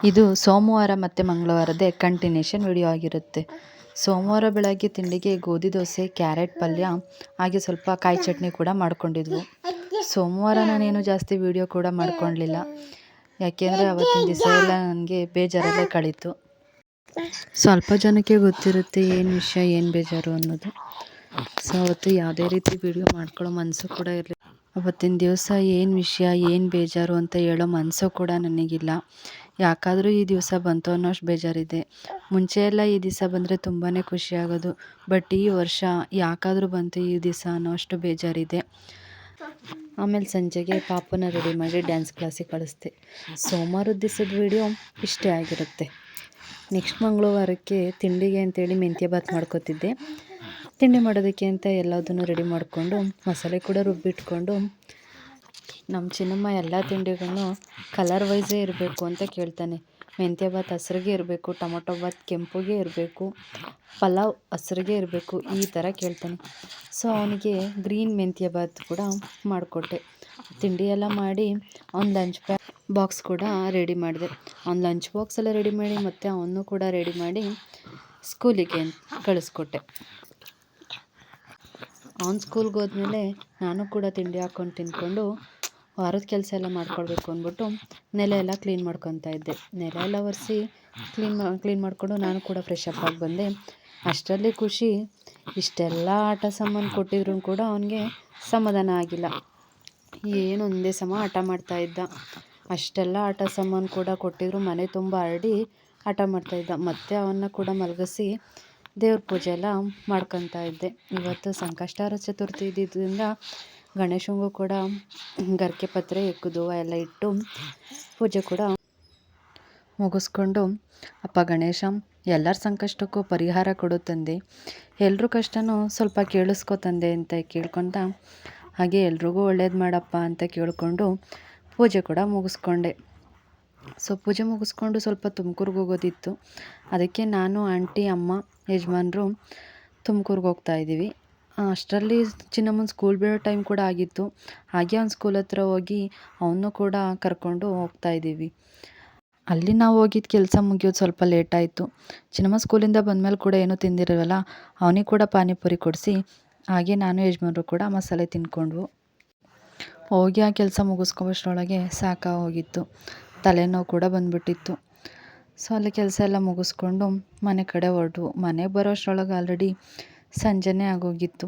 ಇದು ಸೋಮವಾರ ಮತ್ತು ಮಂಗಳವಾರದೇ ಕಂಟಿನ್ಯೂಷನ್ ವಿಡಿಯೋ ಆಗಿರುತ್ತೆ. ಸೋಮವಾರ ಬೆಳಗ್ಗೆ ತಿಂಡಿಗೆ ಗೋಧಿ ದೋಸೆ, ಕ್ಯಾರೆಟ್ ಪಲ್ಯ, ಹಾಗೆ ಸ್ವಲ್ಪ ಕಾಯಿ ಚಟ್ನಿ ಕೂಡ ಮಾಡ್ಕೊಂಡಿದ್ವು. ಸೋಮವಾರ ನಾನೇನು ಜಾಸ್ತಿ ವಿಡಿಯೋ ಕೂಡ ಮಾಡ್ಕೊಳ್ಲಿಲ್ಲ, ಯಾಕೆಂದರೆ ಅವತ್ತಿನ ದಿವಸ ಎಲ್ಲ ನನಗೆ ಬೇಜಾರಲ್ಲೇ ಕಳೀತು. ಸ್ವಲ್ಪ ಜನಕ್ಕೆ ಗೊತ್ತಿರುತ್ತೆ ಏನು ವಿಷಯ, ಏನು ಬೇಜಾರು ಅನ್ನೋದು. ಸೊ ಅವತ್ತು ಯಾವುದೇ ರೀತಿ ವಿಡಿಯೋ ಮಾಡ್ಕೊಳ್ಳೋ ಮನಸ್ಸು ಕೂಡ ಇರಲಿಲ್ಲ. ಅವತ್ತಿನ ದಿವಸ ಏನು ವಿಷಯ, ಏನು ಬೇಜಾರು ಅಂತ ಹೇಳೋ ಮನಸ್ಸು ಕೂಡ ನನಗಿಲ್ಲ. ಯಾಕಾದರೂ ಈ ದಿವಸ ಬಂತು ಅನ್ನೋಷ್ಟು ಬೇಜಾರಿದೆ. ಮುಂಚೆ ಎಲ್ಲ ಈ ದಿವಸ ಬಂದರೆ ತುಂಬಾ ಖುಷಿಯಾಗೋದು, ಬಟ್ ಈ ವರ್ಷ ಯಾಕಾದರೂ ಬಂತು ಈ ದಿವಸ ಅನ್ನೋಷ್ಟು ಬೇಜಾರಿದೆ. ಆಮೇಲೆ ಸಂಜೆಗೆ ಪಾಪನ ರೆಡಿ ಮಾಡಿ ಡ್ಯಾನ್ಸ್ ಕ್ಲಾಸಿಗೆ ಕಳಿಸ್ದೆ. ಸೋಮವಾರದ ದಿವಸದ ವಿಡಿಯೋ ಇಷ್ಟೇ ಆಗಿರುತ್ತೆ. ನೆಕ್ಸ್ಟ್ ಮಂಗಳವಾರಕ್ಕೆ ತಿಂಡಿಗೆ ಅಂತೇಳಿ ಮೆಂತ್ಯ ಬಾತ್ ಮಾಡ್ಕೊತಿದ್ದೆ. ತಿಂಡಿ ಮಾಡೋದಕ್ಕೆ ಅಂತ ಎಲ್ಲದನ್ನು ರೆಡಿ ಮಾಡಿಕೊಂಡು ಮಸಾಲೆ ಕೂಡ ರುಬ್ಬಿಟ್ಕೊಂಡು, ನಮ್ಮ ಚಿನ್ನಮ್ಮ ಎಲ್ಲ ತಿಂಡಿಗಳನ್ನು ಕಲರ್ ವೈಸೇ ಇರಬೇಕು ಅಂತ ಕೇಳ್ತಾನೆ. ಮೆಂತ್ಯ ಬಾತ್ ಹಸ್ರಿಗೆ ಇರಬೇಕು, ಟೊಮೊಟೊ ಬಾತ್ ಕೆಂಪುಗೆ ಇರಬೇಕು, ಪಲಾವ್ ಹಸ್ರಿಗೆ ಇರಬೇಕು, ಈ ಥರ ಕೇಳ್ತಾನೆ. ಸೊ ಅವನಿಗೆ ಗ್ರೀನ್ ಮೆಂತ್ಯ ಬಾತ್ ಕೂಡ ಮಾಡಿಕೊಟ್ಟೆ. ತಿಂಡಿ ಎಲ್ಲ ಮಾಡಿ ಅವ್ನ ಲಂಚ್ ಬಾಕ್ಸ್ ಕೂಡ ರೆಡಿ ಮಾಡಿದೆ. ಅವ್ನ ಲಂಚ್ ಬಾಕ್ಸ್ ಎಲ್ಲ ರೆಡಿ ಮಾಡಿ ಮತ್ತು ಅವನು ಕೂಡ ರೆಡಿ ಮಾಡಿ ಸ್ಕೂಲಿಗೆ ಕಳಿಸ್ಕೊಟ್ಟೆ. ಅವ್ನು ಸ್ಕೂಲ್ಗೆ ಹೋದ್ಮೇಲೆ ನಾನು ಕೂಡ ತಿಂಡಿ ಹಾಕ್ಕೊಂಡು ತಿಂದ್ಕೊಂಡು ವಾರದ ಕೆಲಸ ಎಲ್ಲ ಮಾಡ್ಕೊಳ್ಬೇಕು ಅಂದ್ಬಿಟ್ಟು ನೆಲ ಎಲ್ಲ ಕ್ಲೀನ್ ಮಾಡ್ಕೊತಾ ಇದ್ದೆ. ನೆಲ ಎಲ್ಲ ಒರೆಸಿ ಕ್ಲೀನ್ ಮಾಡಿಕೊಂಡು ನಾನು ಕೂಡ ಫ್ರೆಶ್ ಅಪ್ ಆಗಿ ಬಂದೆ. ಅಷ್ಟರಲ್ಲಿ ಖುಷಿ, ಇಷ್ಟೆಲ್ಲ ಆಟ ಸಾಮಾನು ಕೊಟ್ಟಿದ್ರು ಕೂಡ ಅವನಿಗೆ ಸಮಾಧಾನ ಆಗಿಲ್ಲ. ಏನು ಒಂದೇ ಸಮ ಆಟ ಮಾಡ್ತಾಯಿದ್ದ. ಅಷ್ಟೆಲ್ಲ ಆಟ ಸಾಮಾನು ಕೂಡ ಕೊಟ್ಟಿದ್ರು, ಮನೆ ತುಂಬ ಹರಡಿ ಆಟ ಮಾಡ್ತಾಯಿದ್ದ. ಮತ್ತು ಅವನ್ನ ಕೂಡ ಮಲಗಿಸಿ ದೇವ್ರ ಪೂಜೆ ಎಲ್ಲ ಮಾಡ್ಕೊತಾ ಇದ್ದೆ. ಇವತ್ತು ಸಂಕಷ್ಟಾರ ಚತುರ್ಥಿ ಇದ್ದಿದ್ದರಿಂದ ಗಣೇಶನಿಗೂ ಕೂಡ ಗರಿಕೆ ಪತ್ರೆ ಎಕ್ಕುದು ಎಲ್ಲ ಇಟ್ಟು ಪೂಜೆ ಕೂಡ ಮುಗಿಸ್ಕೊಂಡು, ಅಪ್ಪ ಗಣೇಶ ಎಲ್ಲರ ಸಂಕಷ್ಟಕ್ಕೂ ಪರಿಹಾರ ಕೊಡು ತಂದೆ, ಎಲ್ರ ಕಷ್ಟನೂ ಸ್ವಲ್ಪ ಕೇಳಿಸ್ಕೊ ತಂದೆ ಅಂತ ಕೇಳ್ಕೊತ, ಹಾಗೆ ಎಲ್ರಿಗೂ ಒಳ್ಳೇದು ಮಾಡಪ್ಪ ಅಂತ ಕೇಳಿಕೊಂಡು ಪೂಜೆ ಕೂಡ ಮುಗಿಸ್ಕೊಂಡೆ. ಸೊ ಪೂಜೆ ಮುಗಿಸ್ಕೊಂಡು ಸ್ವಲ್ಪ ತುಮಕೂರ್ಗೆ ಹೋಗೋದಿತ್ತು. ಅದಕ್ಕೆ ನಾನು, ಆಂಟಿ, ಅಮ್ಮ, ಯಜಮಾನ್ರು ತುಮಕೂರ್ಗೆ ಹೋಗ್ತಾಯಿದ್ದೀವಿ. ಅಷ್ಟರಲ್ಲಿ ಚಿನ್ನಮ್ಮನ ಸ್ಕೂಲ್ ಬಿಡೋ ಟೈಮ್ ಕೂಡ ಆಗಿತ್ತು. ಹಾಗೆ ಅವ್ನ ಸ್ಕೂಲ್ ಹತ್ರ ಹೋಗಿ ಅವನು ಕೂಡ ಕರ್ಕೊಂಡು ಹೋಗ್ತಾಯಿದ್ದೀವಿ. ಅಲ್ಲಿ ನಾವು ಹೋಗಿದ್ದು ಕೆಲಸ ಮುಗಿಯೋದು ಸ್ವಲ್ಪ ಲೇಟ್ ಆಯಿತು. ಚಿನ್ನಮ್ಮ ಸ್ಕೂಲಿಂದ ಬಂದಮೇಲೆ ಕೂಡ ಏನೂ ತಿಂದಿರವಲ್ಲ, ಅವನಿಗೆ ಕೂಡ ಪಾನಿಪುರಿ ಕೊಡಿಸಿ ಹಾಗೆ ನಾನು ಯಜಮಾನ್ರು ಕೂಡ ಮಸಾಲೆ ತಿಂದ್ಕೊಂಡ್ವು. ಹೋಗಿ ಆ ಕೆಲಸ ಮುಗಿಸ್ಕೊಬೋಷ್ಟರೊಳಗೆ ಸಾಕಾಗೋಗಿತ್ತು, ತಲೆನೋವು ಕೂಡ ಬಂದುಬಿಟ್ಟಿತ್ತು. ಸೊ ಅಲ್ಲಿ ಕೆಲಸ ಎಲ್ಲ ಮುಗಿಸ್ಕೊಂಡು ಮನೆ ಕಡೆ ಹೊರಟು. ಮನೆಗೆ ಬರೋಷ್ಟರೊಳಗೆ ಆಲ್ರೆಡಿ ಸಂಜೆನೇ ಆಗೋಗಿತ್ತು.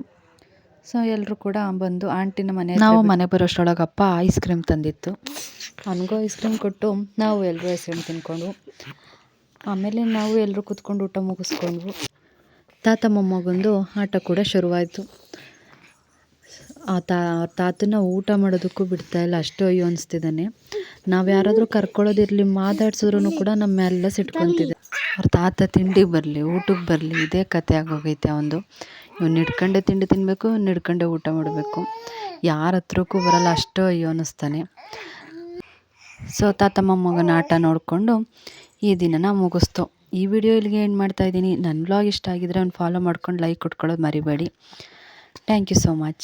ಸೊ ಎಲ್ಲರೂ ಕೂಡ ಬಂದು ಆಂಟಿನ ನಾವು ಮನೆ ಬರೋಷ್ಟರೊಳಗೆ ಅಪ್ಪ ಐಸ್ ಕ್ರೀಮ್ ತಂದಿತ್ತು. ಅವನಿಗೂ ಐಸ್ ಕ್ರೀಮ್ ಕೊಟ್ಟು ನಾವು ಎಲ್ಲರೂ ಐಸ್ ಕ್ರೀಮ್ ತಿನ್ಕೊಂಡು ಆಮೇಲೆ ನಾವು ಎಲ್ಲರೂ ಕೂತ್ಕೊಂಡು ಊಟ ಮುಗಿಸ್ಕೊಂಡ್ವು. ತಾತ ಮೊಮ್ಮಗಂದು ಆಟ ಕೂಡ ಶುರುವಾಯಿತು. ತಾತನ ಊಟ ಮಾಡೋದಕ್ಕೂ ಬಿಡ್ತಾಯಿಲ್ಲ, ಅಷ್ಟು ಅಯ್ಯೋ ಅನಿಸ್ತಿದ್ದಾನೆ. ನಾವು ಯಾರಾದರೂ ಕರ್ಕೊಳ್ಳೋದಿರಲಿ, ಮಾತಾಡ್ಸಿದ್ರು ಕೂಡ ನಮ್ಮ ಮೇಲೆಲ್ಲ ಸಿಟ್ಕೊತಿದ್ದೆ. ಅವ್ರ ತಾತ ತಿಂಡಿಗೆ ಬರಲಿ, ಊಟಕ್ಕೆ ಬರಲಿ, ಇದೇ ಕತೆ ಆಗೋಗೈತೆ ಅವನು. ಇವ್ನು ಹಿಡ್ಕೊಂಡೆ ತಿಂಡಿ ತಿನ್ನಬೇಕು, ಇವ್ನು ಹಿಡ್ಕೊಂಡೆ ಊಟ ಮಾಡಬೇಕು, ಯಾರ ಹತ್ರಕ್ಕೂ ಬರಲ್ಲ, ಅಷ್ಟು ಅಯ್ಯೋ ಅನ್ನಿಸ್ತಾನೆ. ಸೊ ತಾತ ಮೊಮ್ಮಗನ ಆಟ ನೋಡಿಕೊಂಡು ಈ ದಿನನ ಮುಗಿಸ್ತು. ಈ ವಿಡಿಯೋ ಇಲ್ಲಿಗೆ ಎಂಡ್ ಮಾಡ್ತಾಯಿದ್ದೀನಿ. ನನ್ನ ವ್ಲಾಗ್ ಇಷ್ಟ ಆಗಿದ್ರೆ ಒಂದು ಫಾಲೋ ಮಾಡ್ಕೊಂಡು ಲೈಕ್ ಕೊಟ್ಕೊಳ್ಳೋದು ಮರಿಬೇಡಿ. Thank you so much.